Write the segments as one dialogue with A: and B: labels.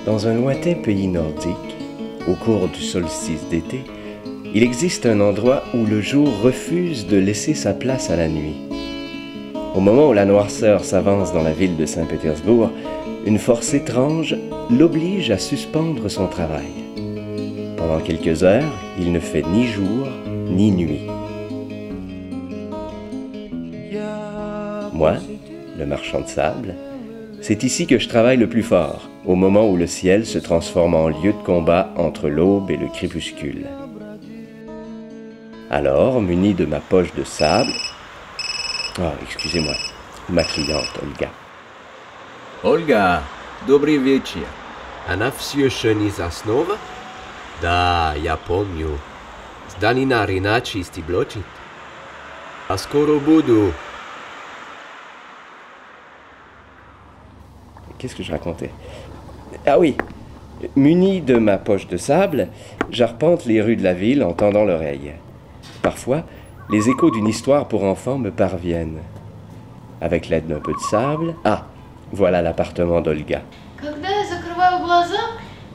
A: Dans un lointain pays nordique, au cours du solstice d'été, il existe un endroit où le jour refuse de laisser sa place à la nuit. Au moment où la noirceur s'avance dans la ville de Saint-Pétersbourg, une force étrange l'oblige à suspendre son travail. Pendant quelques heures, il ne fait ni jour ni nuit. Moi, le marchand de sable, c'est ici que je travaille le plus fort, au moment où le ciel se transforme en lieu de combat entre l'aube et le crépuscule. Alors, muni de ma poche de sable... Oh, excusez-moi, ma cliente, Olga.
B: Olga, dobry wieczór. A na wsi szeni zasnowa? Da, ja pomniu. Zdanina rinaci stibločit. A skoro budu.
A: Qu'est-ce que je racontais? Ah oui, muni de ma poche de sable, j'arpente les rues de la ville en tendant l'oreille. Parfois, les échos d'une histoire pour enfants me parviennent. Avec l'aide d'un peu de sable... Ah, voilà l'appartement d'Olga.
C: Когда я закрываю глаза,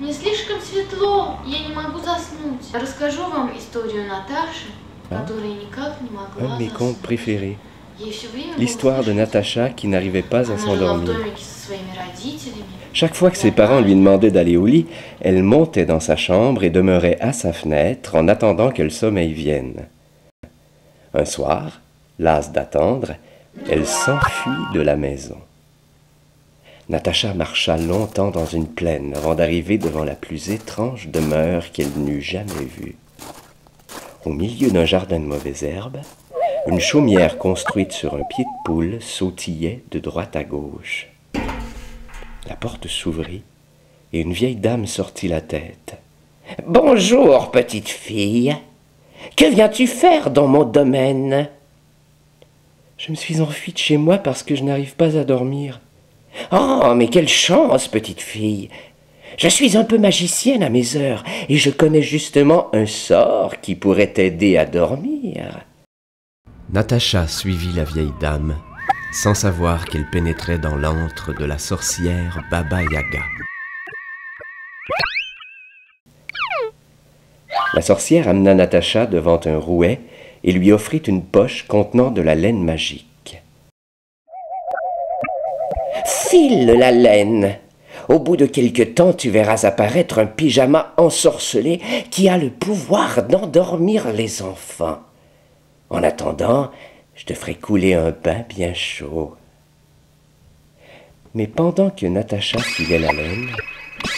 C: мне слишком светло, я не могу заснуть. Расскажу вам историю Наташи, которая никак не могла
A: Un de mes contes préférés.
C: Ей все время
A: L'histoire de Natacha qui n'arrivait pas à
C: Она жила в
A: s'endormir.
C: домике со своими родителями.
A: Chaque fois que ses parents lui demandaient d'aller au lit, elle montait dans sa chambre et demeurait à sa fenêtre en attendant que le sommeil vienne. Un soir, lasse d'attendre, elle s'enfuit de la maison. Natacha marcha longtemps dans une plaine avant d'arriver devant la plus étrange demeure qu'elle n'eût jamais vue. Au milieu d'un jardin de mauvaises herbes, une chaumière construite sur un pied de poule sautillait de droite à gauche. La porte s'ouvrit et une vieille dame sortit la tête. « Bonjour, petite fille. Que viens-tu faire dans mon domaine ?»« Je me suis enfuie de chez moi parce que je n'arrive pas à dormir. »« Oh, mais quelle chance, petite fille. Je suis un peu magicienne à mes heures et je connais justement un sort qui pourrait t'aider à dormir. » Natacha suivit la vieille dame, sans savoir qu'elle pénétrait dans l'antre de la sorcière Baba Yaga. La sorcière amena Natacha devant un rouet et lui offrit une poche contenant de la laine magique. « File la laine. Au bout de quelque temps, tu verras apparaître un pyjama ensorcelé qui a le pouvoir d'endormir les enfants. En attendant, je te ferai couler un bain bien chaud. » Mais pendant que Natacha filait la laine,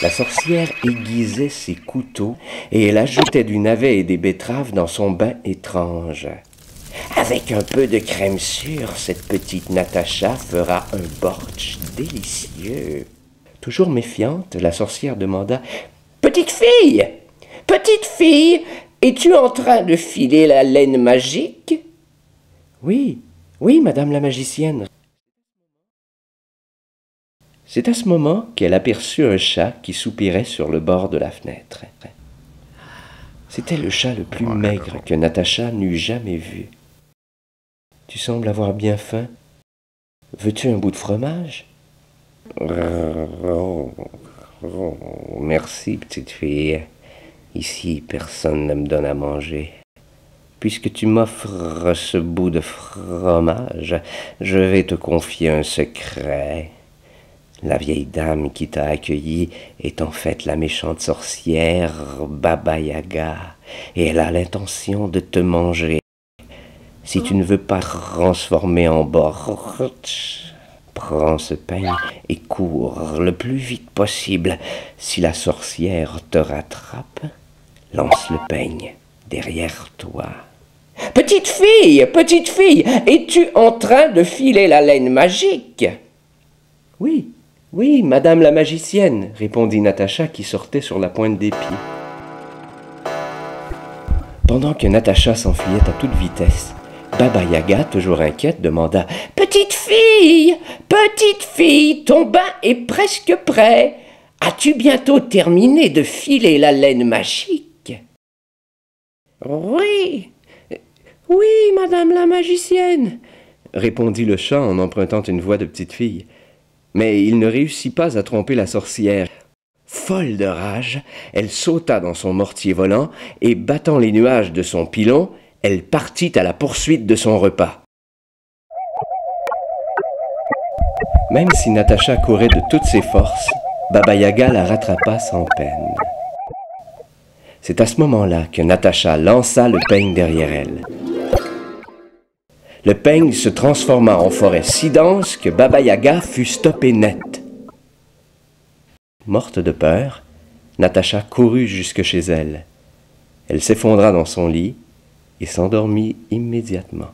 A: la sorcière aiguisait ses couteaux et elle ajoutait du navet et des betteraves dans son bain étrange. Avec un peu de crème sûre, cette petite Natacha fera un bortsch délicieux. Toujours méfiante, la sorcière demanda « Petite fille, es-tu en train de filer la laine magique ?»« Oui, madame la magicienne. » C'est à ce moment qu'elle aperçut un chat qui soupirait sur le bord de la fenêtre. C'était le chat le plus maigre que Natacha n'eût jamais vu. « Tu sembles avoir bien faim. Veux-tu un bout de fromage ?»« Merci, petite fille. Ici, personne ne me donne à manger. Puisque tu m'offres ce bout de fromage, je vais te confier un secret. La vieille dame qui t'a accueilli est en fait la méchante sorcière Baba Yaga, et elle a l'intention de te manger. Si tu ne veux pas te transformer en bortsch, prends ce peigne et cours le plus vite possible. Si la sorcière te rattrape, lance le peigne derrière toi. »« Petite fille, es-tu en train de filer la laine magique ?»« Oui, madame la magicienne, » répondit Natacha qui sortait sur la pointe des pieds. Pendant que Natacha s'enfuyait à toute vitesse, Baba Yaga, toujours inquiète, demanda « Petite fille, ton bain est presque prêt. As-tu bientôt terminé de filer la laine magique ?»« Oui, madame la magicienne, » répondit le chat en empruntant une voix de petite fille. Mais il ne réussit pas à tromper la sorcière. « folle de rage, elle sauta dans son mortier volant et, battant les nuages de son pilon, elle partit à la poursuite de son repas. Même si Natacha courait de toutes ses forces, Baba Yaga la rattrapa sans peine. C'est à ce moment-là que Natacha lança le peigne derrière elle. Le peigne se transforma en forêt si dense que Baba Yaga fut stoppée net. Morte de peur, Natacha courut jusque chez elle. Elle s'effondra dans son lit et s'endormit immédiatement.